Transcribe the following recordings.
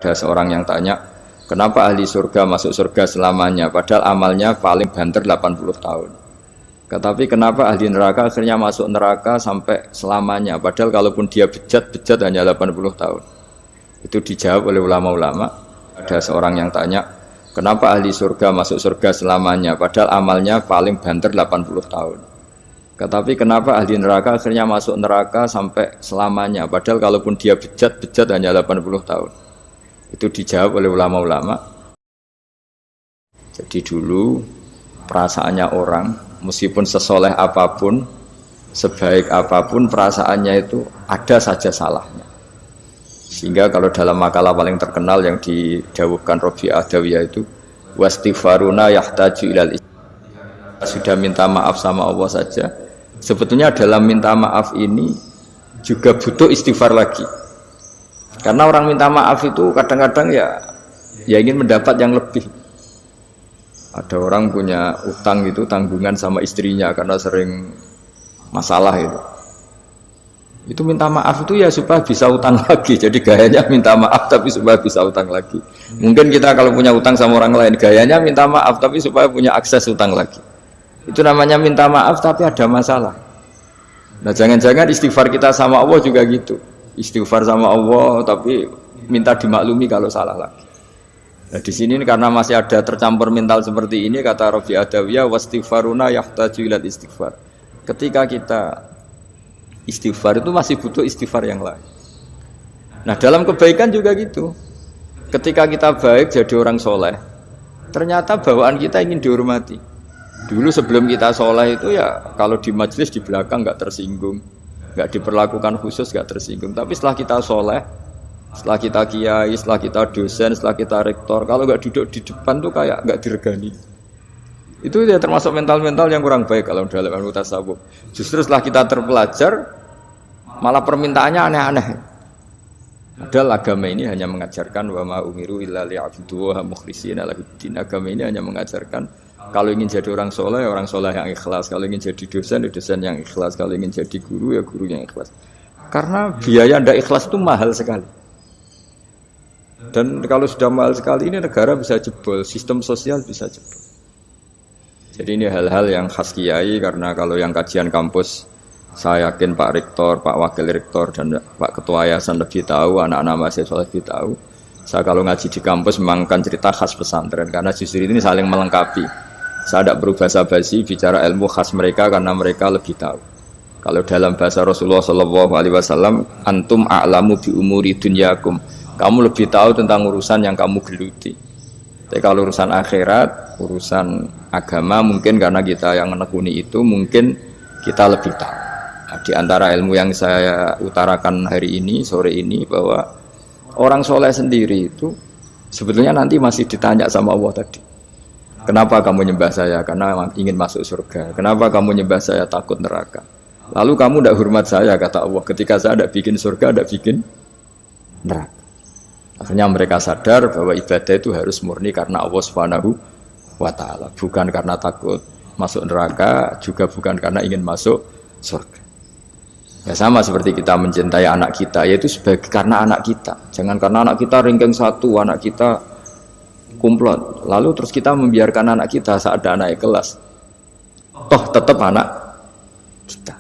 Ada seorang yang tanya, kenapa ahli surga masuk surga selamanya, padahal amalnya paling banter 80 tahun. Tetapi kenapa ahli neraka akhirnya masuk neraka sampai selamanya, padahal kalaupun dia bejat hanya 80 tahun. Itu dijawab oleh ulama-ulama. Ada seorang yang tanya, kenapa ahli surga masuk surga selamanya, padahal amalnya paling banter 80 tahun. Tetapi kenapa ahli neraka akhirnya masuk neraka sampai selamanya, padahal kalaupun dia bejat hanya 80 tahun. Itu dijawab oleh ulama-ulama. Jadi dulu perasaannya orang, meskipun sesoleh apapun, sebaik apapun perasaannya itu ada saja salahnya. Sehingga kalau dalam makalah paling terkenal yang didawuhkan Rabi'ah Adawiyah itu, wastighfaruna yahtaju ilal istighfar. Sudah minta maaf sama Allah saja, sebetulnya dalam minta maaf ini juga butuh istighfar lagi. Karena orang minta maaf itu kadang-kadang ya ingin mendapat yang lebih. Ada orang punya utang itu, tanggungan sama istrinya karena sering masalah itu. Itu minta maaf itu ya supaya bisa utang lagi. Jadi gayanya minta maaf tapi supaya bisa utang lagi. Mungkin kita kalau punya utang sama orang lain, gayanya minta maaf tapi supaya punya akses utang lagi. Itu namanya minta maaf tapi ada masalah. Nah jangan-jangan istighfar kita sama Allah juga gitu. Istighfar sama Allah tapi minta dimaklumi kalau salah lagi. Nah di sini karena masih ada tercampur mental seperti ini, kata Rabi'ah Adawiyah, wastighfaruna yahtaju ilal istighfar. Ketika kita istighfar itu masih butuh istighfar yang lain. Nah dalam kebaikan juga gitu. Ketika kita baik jadi orang soleh, ternyata bawaan kita ingin dihormati. Dulu sebelum kita soleh itu ya kalau di majelis di belakang nggak tersinggung, nggak diperlakukan khusus, nggak tersinggung. Tapi setelah kita soleh, setelah kita kiai, setelah kita dosen, setelah kita rektor, kalau nggak duduk di depan tuh kayak nggak diregani. Itu ya termasuk mental-mental yang kurang baik kalau dalam ilmu tasawuf. Justru setelah kita terpelajar, malah permintaannya aneh-aneh. Padahal agama ini hanya mengajarkan wa ma umiru illa liya'budu wa mukhlishina lahuddin. Agama ini hanya mengajarkan kalau ingin jadi orang soleh yang ikhlas. Kalau ingin jadi dosen, ya dosen yang ikhlas. Kalau ingin jadi guru, ya guru yang ikhlas. Karena biaya ndak ikhlas itu mahal sekali. Dan kalau sudah mahal sekali ini negara bisa jebol, sistem sosial bisa jebol. Jadi ini hal-hal yang khas kiai, karena kalau yang kajian kampus, saya yakin Pak Rektor, Pak Wakil Rektor, dan Pak Ketua Yayasan lebih tahu, anak-anak mahasiswa lebih tahu. Saya kalau ngaji di kampus memang kan cerita khas pesantren, karena justru ini saling melengkapi. Saya tidak berubah basa-basi bicara ilmu khas mereka karena mereka lebih tahu. Kalau dalam bahasa Rasulullah SAW, antum a'lamu bi umuri dunyakum. Kamu lebih tahu tentang urusan yang kamu geluti. Tapi kalau urusan akhirat, urusan agama mungkin karena kita yang menekuni itu mungkin kita lebih tahu. Nah, di antara ilmu yang saya utarakan hari ini, sore ini, bahwa orang soleh sendiri itu sebetulnya nanti masih ditanya sama Allah tadi. Kenapa kamu nyembah saya? Karena ingin masuk surga. Kenapa kamu nyembah saya? Takut neraka. Lalu kamu tidak hormat saya, kata Allah, ketika saya tidak bikin surga, tidak bikin neraka. Akhirnya mereka sadar bahwa ibadah itu harus murni karena Allah Subhanahu wa ta'ala, bukan karena takut masuk neraka, juga bukan karena ingin masuk surga. Ya sama seperti kita mencintai anak kita, yaitu sebagai karena anak kita. Jangan karena anak kita ranking 1, anak kita kumplot, lalu terus kita membiarkan anak kita saat ada anak kelas. Toh tetap anak kita.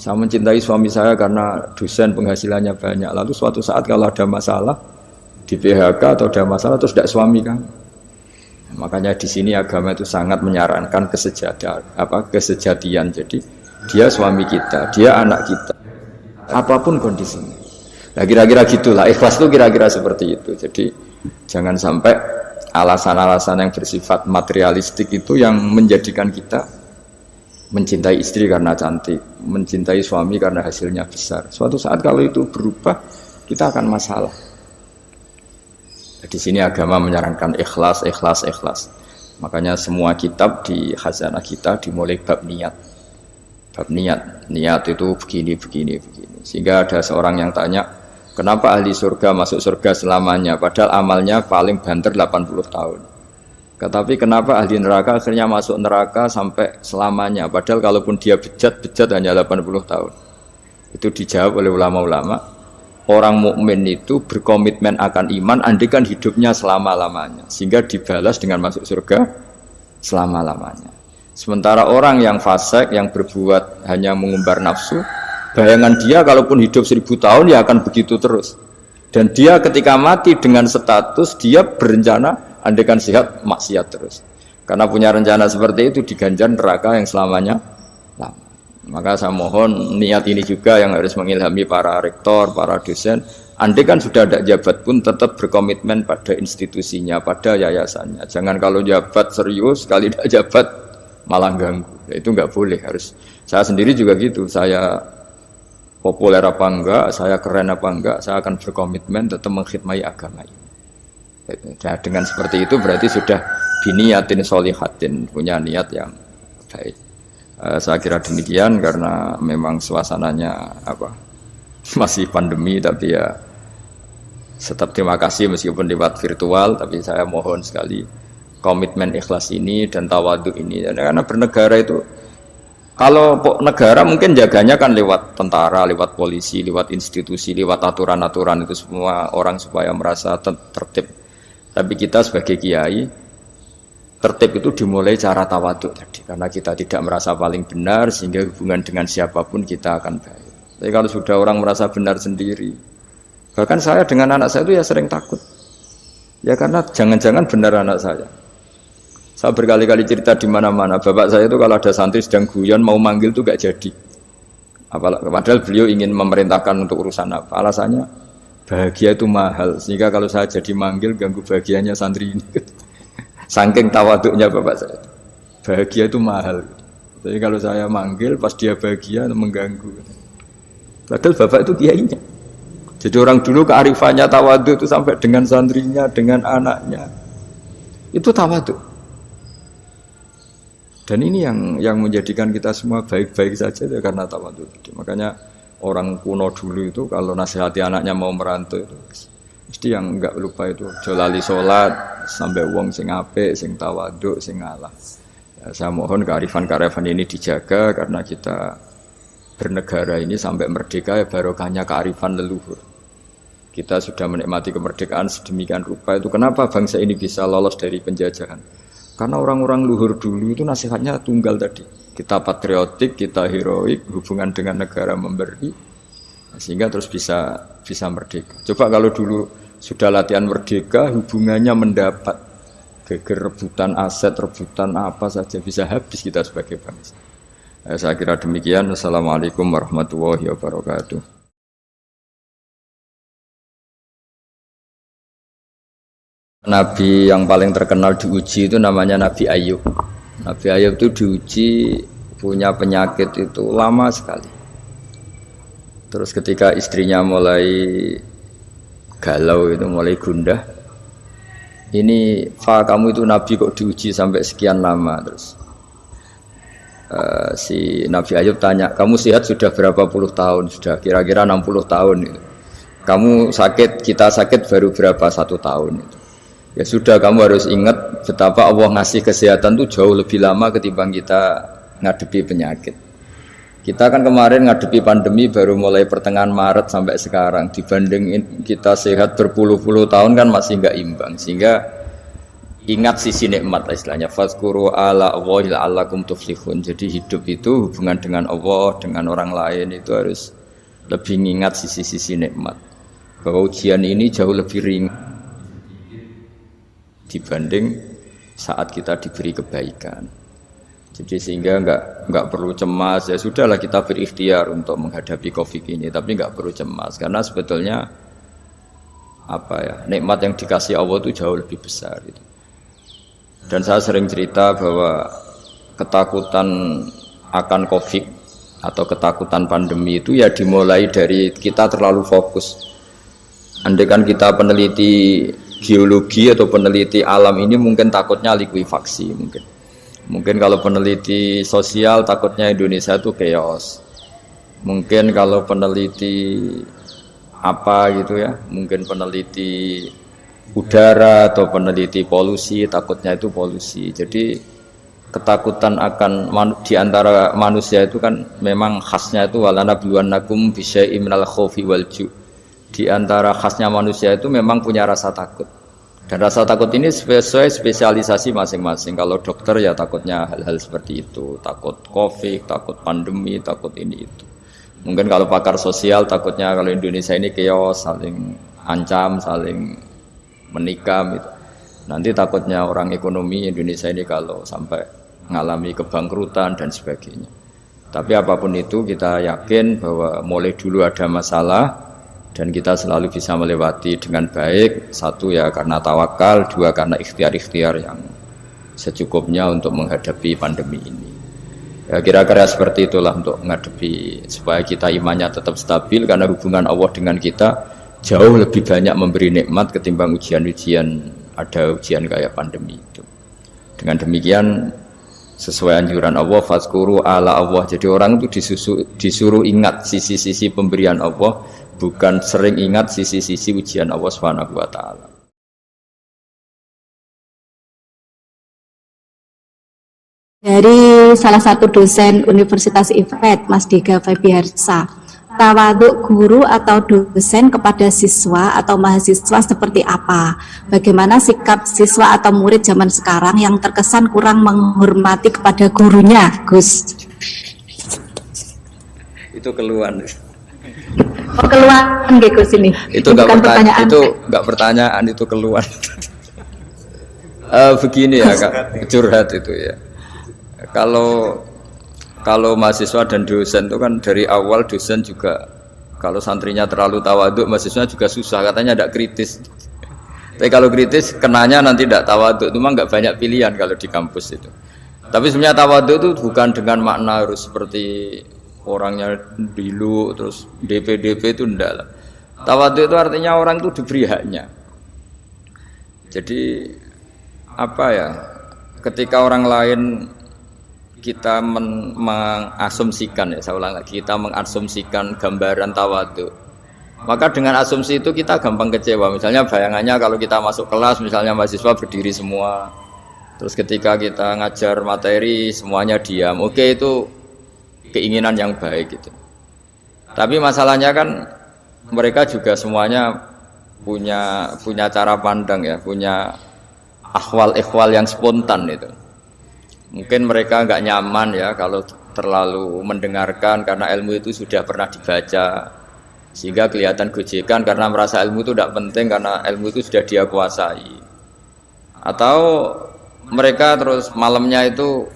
Saya mencintai suami saya karena dosen penghasilannya banyak, lalu suatu saat kalau ada masalah di PHK atau ada masalah terus tidak suami kan. Makanya di sini agama itu sangat menyarankan kesejatian. Jadi dia suami kita, dia anak kita, apapun kondisinya. Nah kira-kira gitulah, ikhlas itu kira-kira seperti itu. Jadi jangan sampai alasan-alasan yang bersifat materialistik itu yang menjadikan kita mencintai istri karena cantik, mencintai suami karena hasilnya besar. Suatu saat kalau itu berubah, kita akan masalah. Di sini agama menyarankan ikhlas. Makanya semua kitab di khazanah kita dimulai bab niat. Bab niat itu begini. Sehingga ada seorang yang tanya, kenapa ahli surga masuk surga selamanya, padahal amalnya paling banter 80 tahun. Tetapi kenapa ahli neraka akhirnya masuk neraka sampai selamanya, padahal kalaupun dia bejat hanya 80 tahun. Itu dijawab oleh ulama-ulama. orang mukmin itu berkomitmen akan iman andikan hidupnya selama-lamanya sehingga dibalas dengan masuk surga selama-lamanya. Sementara orang yang fasik yang berbuat hanya mengumbar nafsu, bayangan dia kalaupun hidup 1000 tahun ya akan begitu terus. Dan dia ketika mati dengan status dia berencana andikan sehat maksiat terus. Karena punya rencana seperti itu diganjar neraka yang selamanya lama. Maka saya mohon niat ini juga yang harus mengilhami para rektor, para dosen. Andai kan sudah ada jabat pun tetap berkomitmen pada institusinya, pada yayasannya. Jangan kalau jabat serius, sekali tidak jabat malah ganggu. Itu nggak boleh. Harus. Saya sendiri juga gitu. Saya populer apa enggak, saya keren apa enggak, saya akan berkomitmen tetap mengkhidmati agama ini. Nah, dengan seperti itu berarti sudah biniyatin solihatin, punya niat yang baik. Saya kira demikian karena memang suasananya masih pandemi, tapi ya tetap terima kasih meskipun lewat virtual, tapi saya mohon sekali komitmen ikhlas ini dan tawadhu ini. Karena bernegara itu kalau negara mungkin jaganya kan lewat tentara, lewat polisi, lewat institusi, lewat aturan-aturan itu semua orang supaya merasa tertib. Tapi kita sebagai kiai, tertib itu dimulai cara tawaduk tadi. Karena kita tidak merasa paling benar, sehingga hubungan dengan siapapun kita akan baik. Tapi kalau sudah orang merasa benar sendiri, bahkan saya dengan anak saya itu ya sering takut. Ya karena jangan-jangan benar anak saya. Saya berkali-kali cerita di mana-mana, bapak saya itu kalau ada santri sedang guyon, mau manggil itu gak jadi. Padahal beliau ingin memerintahkan untuk urusan apa. Alasannya, bahagia itu mahal, sehingga kalau saya jadi manggil ganggu bahagianya santri ini. Saking tawaduknya bapak saya, bahagia itu mahal. Jadi kalau saya manggil pas dia bahagia mengganggu. Padahal bapak itu kiainya. Jadi orang dulu kearifannya tawaduk itu sampai dengan santrinya, dengan anaknya. Itu tawaduk. Dan ini yang menjadikan kita semua baik-baik saja ya karena tawaduk. Makanya orang kuno dulu itu kalau nasihati anaknya mau merantau itu mesti yang enggak lupa itu jolali sholat sampai wong sing apik, sing tawaduk, sing ngalah. Ya, saya mohon kearifan ini dijaga karena kita bernegara ini sampai merdeka ya barokahnya kearifan leluhur. Kita sudah menikmati kemerdekaan sedemikian rupa itu kenapa bangsa ini bisa lolos dari penjajahan? Karena orang-orang luhur dulu itu nasihatnya tunggal tadi. Kita patriotik, kita heroik, hubungan dengan negara memberi, sehingga terus bisa merdeka. Coba kalau dulu sudah latihan merdeka, hubungannya mendapat, geger rebutan aset, rebutan apa saja bisa habis kita sebagai bangsa. Saya kira demikian. Assalamualaikum warahmatullahi wabarakatuh. Nabi yang paling terkenal diuji itu namanya Nabi Ayub. Nabi Ayub itu diuji punya penyakit itu lama sekali. Terus ketika istrinya mulai galau itu mulai gundah, ini kamu itu Nabi kok diuji sampai sekian lama. Terus si Nabi Ayub tanya, kamu sehat sudah berapa puluh tahun? Sudah kira-kira 60 tahun itu. Kamu sakit, kita sakit baru berapa 1 tahun itu. Ya sudah, kamu harus ingat betapa Allah ngasih kesehatan itu jauh lebih lama ketimbang kita ngadepi penyakit. Kita kan kemarin ngadepi pandemi baru mulai pertengahan Maret sampai sekarang. Dibanding kita sehat berpuluh-puluh tahun kan masih enggak imbang. Sehingga ingat sisi nikmat istilahnya. Fazkuru ala Allahi la'allakum tuflihun. Jadi hidup itu hubungan dengan Allah, dengan orang lain itu harus lebih ingat sisi-sisi nikmat. Bahwa ujian ini jauh lebih ringan dibanding saat kita diberi kebaikan. Jadi sehingga enggak perlu cemas. Ya sudahlah kita berikhtiar untuk menghadapi Covid ini, tapi enggak perlu cemas karena sebetulnya nikmat yang dikasih Allah itu jauh lebih besar gitu. Dan saya sering cerita bahwa ketakutan akan Covid atau ketakutan pandemi itu ya dimulai dari kita terlalu fokus. Andai kan kita peneliti geologi atau peneliti alam ini mungkin takutnya likuifaksi mungkin kalau peneliti sosial takutnya Indonesia itu chaos, mungkin kalau peneliti apa gitu ya, mungkin peneliti udara atau peneliti polusi takutnya itu polusi. Jadi ketakutan akan di antara manusia itu kan memang khasnya itu walanabluwannakum bisyai'im minal khaufi wal ju'. di antara khasnya manusia itu memang punya rasa takut. Dan rasa takut ini sesuai spesialisasi masing-masing. Kalau dokter ya takutnya hal-hal seperti itu, takut COVID, takut pandemi, takut ini itu. Mungkin kalau pakar sosial takutnya kalau Indonesia ini chaos, saling ancam, saling menikam gitu. Nanti takutnya orang ekonomi Indonesia ini kalau sampai mengalami kebangkrutan dan sebagainya. Tapi apapun itu kita yakin bahwa mulai dulu ada masalah dan kita selalu bisa melewati dengan baik. Satu ya karena tawakal, dua karena ikhtiar-ikhtiar yang secukupnya untuk menghadapi pandemi ini. Ya kira-kira seperti itulah untuk menghadapi supaya kita imannya tetap stabil karena hubungan Allah dengan kita jauh lebih banyak memberi nikmat ketimbang ujian-ujian, ada ujian kayak pandemi itu. Dengan demikian sesuai anjuran Allah, fazkuru ala Allah. Jadi orang itu disuruh ingat sisi-sisi pemberian Allah, bukan sering ingat sisi-sisi ujian Allah Subhanahu wa taala. Dari salah satu dosen Universitas IFED, Mas Dega Febiarsa, tawaduk guru atau dosen kepada siswa atau mahasiswa seperti apa? Bagaimana sikap siswa atau murid zaman sekarang yang terkesan kurang menghormati kepada gurunya, Gus? Itu keluhan. Oh, keluhan nggih Gus ini. Itu enggak pertanyaan. Itu enggak pertanyaan, itu keluhan. Begini ya Kak, curhat itu ya. Kalau mahasiswa dan dosen itu kan dari awal dosen juga kalau santrinya terlalu tawaduk, mahasiswa juga susah, katanya tidak kritis. Tapi kalau kritis kenanya nanti tidak tawaduk, itu mah nggak banyak pilihan kalau di kampus itu. Tapi sebenarnya tawaduk itu bukan dengan makna harus seperti orangnya dulu terus DP itu enggak lah. Tawaduk itu artinya orang itu diberi haknya. Jadi apa ya? Ketika orang lain kita mengasumsikan, ya saya ulang lagi, kita mengasumsikan gambaran tawadhu, maka dengan asumsi itu kita gampang kecewa. Misalnya bayangannya kalau kita masuk kelas, misalnya mahasiswa berdiri semua, terus ketika kita ngajar materi semuanya diam, oke, itu keinginan yang baik gitu. Tapi masalahnya kan mereka juga semuanya punya cara pandang ya, punya akhwal-ikhwal yang spontan itu. Mungkin mereka nggak nyaman ya kalau terlalu mendengarkan karena ilmu itu sudah pernah dibaca, sehingga kelihatan gojekan karena merasa ilmu itu tidak penting karena ilmu itu sudah dia kuasai. Atau mereka terus malamnya itu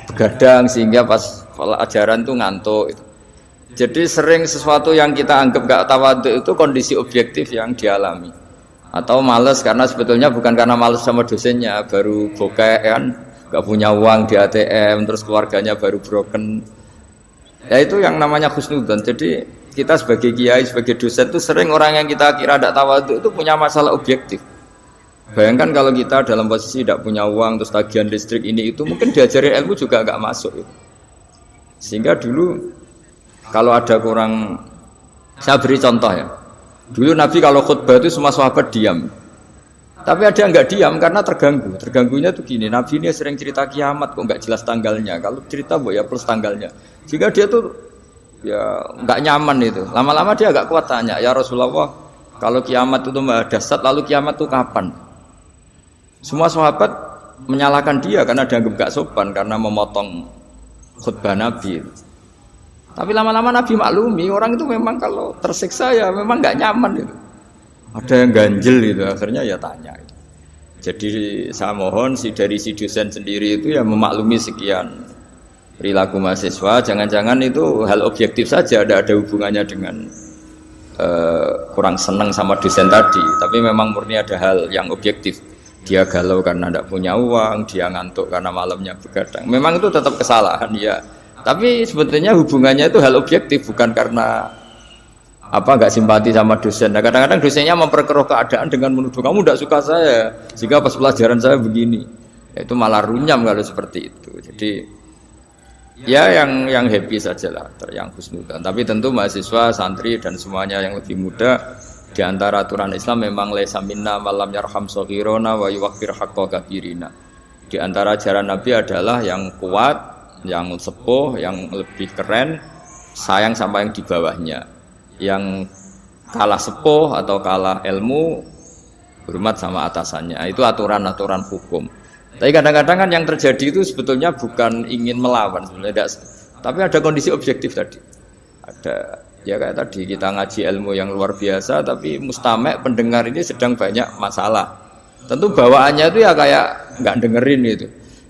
begadang sehingga pas ajaran itu ngantuk. Jadi sering sesuatu yang kita anggap nggak tawadhu itu kondisi objektif yang dialami. Atau malas karena sebetulnya bukan karena malas sama dosennya, baru bokeh kan, gak punya uang di ATM, terus keluarganya baru broken. Ya itu yang namanya husnudzon. Jadi kita sebagai kiai, sebagai dosen itu sering orang yang kita kira tidak tawadhu itu punya masalah objektif. Bayangkan kalau kita dalam posisi tidak punya uang, terus tagihan listrik ini itu, mungkin diajarin ilmu juga gak masuk itu. Sehingga dulu kalau ada kurang, saya beri contoh ya. Dulu Nabi kalau khutbah itu semua sahabat diam. Tapi ada yang nggak diam karena terganggu. Terganggunya tuh gini, Nabi ini sering cerita kiamat kok nggak jelas tanggalnya. Kalau cerita ya plus tanggalnya. Jika dia tuh ya nggak nyaman itu. Lama-lama dia agak kuat tanya, ya Rasulullah, kalau kiamat itu dahsyat, lalu kiamat itu kapan? Semua sahabat menyalahkan dia karena dianggap nggak sopan karena memotong khutbah Nabi. Tapi lama-lama Nabi maklumi orang itu memang kalau tersiksa ya memang nggak nyaman itu. Ada yang ganjel gitu, akhirnya ya tanya. Jadi saya mohon dari si dosen sendiri itu ya memaklumi sekian perilaku mahasiswa, jangan-jangan itu hal objektif saja, ada hubungannya dengan kurang senang sama dosen tadi, tapi memang murni ada hal yang objektif. Dia galau karena tidak punya uang, dia ngantuk karena malamnya begadang. Memang itu tetap kesalahan ya, tapi sebetulnya hubungannya itu hal objektif, bukan karena nggak simpati sama dosen. Nah, kadang-kadang dosennya memperkeruh keadaan dengan menuduh kamu tidak suka saya, sehingga pas pelajaran saya begini. Ya, itu malah runyam kalau seperti itu. Jadi ya yang happy sajalah, yang husnudzon. Tapi tentu mahasiswa, santri dan semuanya yang lebih muda, di antara aturan Islam memang laisa minna malam yarham shaghirona wa yuwaqqir haqqa kabirina. Di antara ajaran Nabi adalah yang kuat, yang sepuh, yang lebih keren, sayang sama yang di bawahnya. Yang kalah sepuh atau kalah ilmu, hormat sama atasannya. Itu aturan-aturan hukum. Tapi kadang-kadang kan yang terjadi itu sebetulnya bukan ingin melawan sebenarnya, tapi ada kondisi objektif tadi. Ada ya kayak tadi kita ngaji ilmu yang luar biasa, tapi mustamek pendengar ini sedang banyak masalah. Tentu bawaannya itu ya kayak nggak dengerin itu.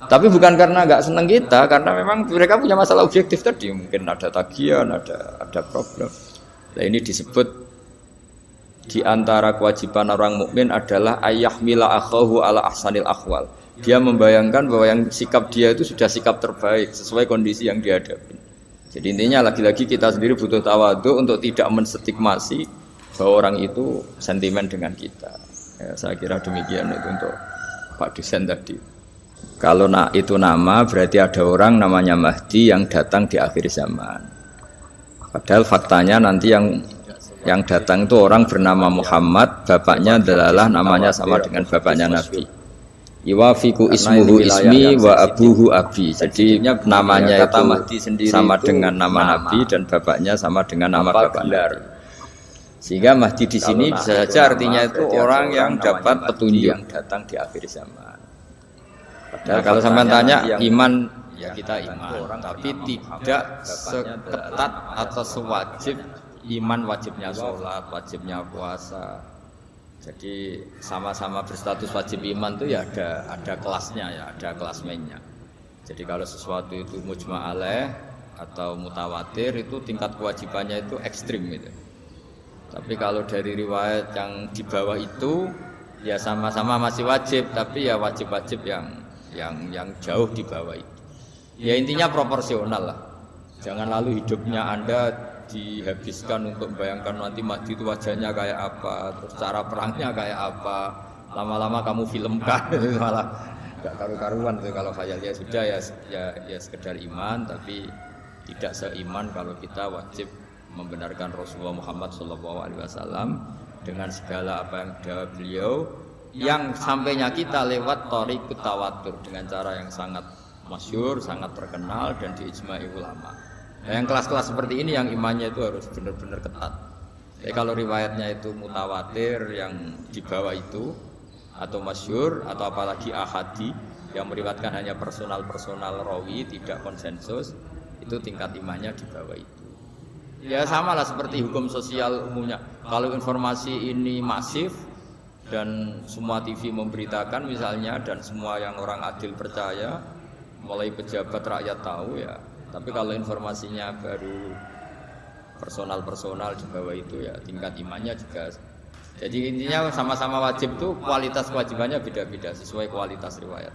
Tapi bukan karena nggak seneng kita, karena memang mereka punya masalah objektif tadi. Mungkin ada tagihan, ada problem. Nah ini disebut di antara kewajiban orang mukmin adalah ayyahmila akhahu ala ahsanil akhwal. Dia membayangkan bahwa yang sikap dia itu sudah sikap terbaik sesuai kondisi yang dihadapi. Jadi intinya lagi-lagi kita sendiri butuh tawadhu untuk tidak menstigmasi bahwa orang itu sentimen dengan kita. Ya, saya kira demikian itu untuk Pak Dosen tadi. Kalau itu nama berarti ada orang namanya Mahdi yang datang di akhir zaman. Padahal faktanya nanti yang datang itu orang bernama Muhammad, bapaknya adalah namanya sama dengan bapaknya Nabi. Iwafiku ismuhu ismi wa abuhu abi. Jadi namanya itu sama dengan nama Nabi dan bapaknya sama dengan nama bapak Nabi. Sehingga Mahdi di sini bisa saja artinya itu orang yang dapat petunjuk yang datang di akhir zaman. Padahal kalau sampai tanya iman, ya kita iman, tapi tidak seketat atau sewajib iman wajibnya sholat, wajibnya puasa. Jadi sama-sama berstatus wajib iman itu ya ada kelasnya ya, ada kelasmennya. Jadi kalau sesuatu itu mujma' alaih atau mutawatir itu tingkat kewajibannya itu ekstrim gitu. Tapi kalau dari riwayat yang di bawah itu ya sama-sama masih wajib, tapi ya wajib-wajib yang jauh di bawah itu. Ya intinya proporsional lah. Jangan lalu hidupnya Anda dihabiskan untuk membayangkan nanti Mahdi itu wajahnya kayak apa, terus cara perangnya kayak apa, lama-lama kamu filmkan itu malah gak karu-karuan tuh. Kalau khayal ya sudah ya sekedar iman, tapi tidak seiman kalau kita wajib membenarkan Rasulullah Muhammad SAW dengan segala apa yang ada beliau, yang sampainya kita lewat thariqut tawatur dengan cara yang sangat masyhur, sangat terkenal dan diijma'i ulama. Nah, yang kelas-kelas seperti ini yang imannya itu harus benar-benar ketat. Kalau riwayatnya itu mutawatir yang di bawah itu, atau masyhur, atau apalagi ahadi yang meriwayatkan hanya personal rawi, tidak konsensus, itu tingkat imannya di bawah itu. Ya samalah seperti hukum sosial umumnya. Kalau informasi ini masif dan semua TV memberitakan misalnya, dan semua yang orang adil percaya, mulai pejabat rakyat tahu ya. Tapi kalau informasinya baru personal di bawah itu ya tingkat imannya juga. Jadi intinya sama-sama wajib tuh kualitas kewajibannya beda-beda sesuai kualitas riwayat.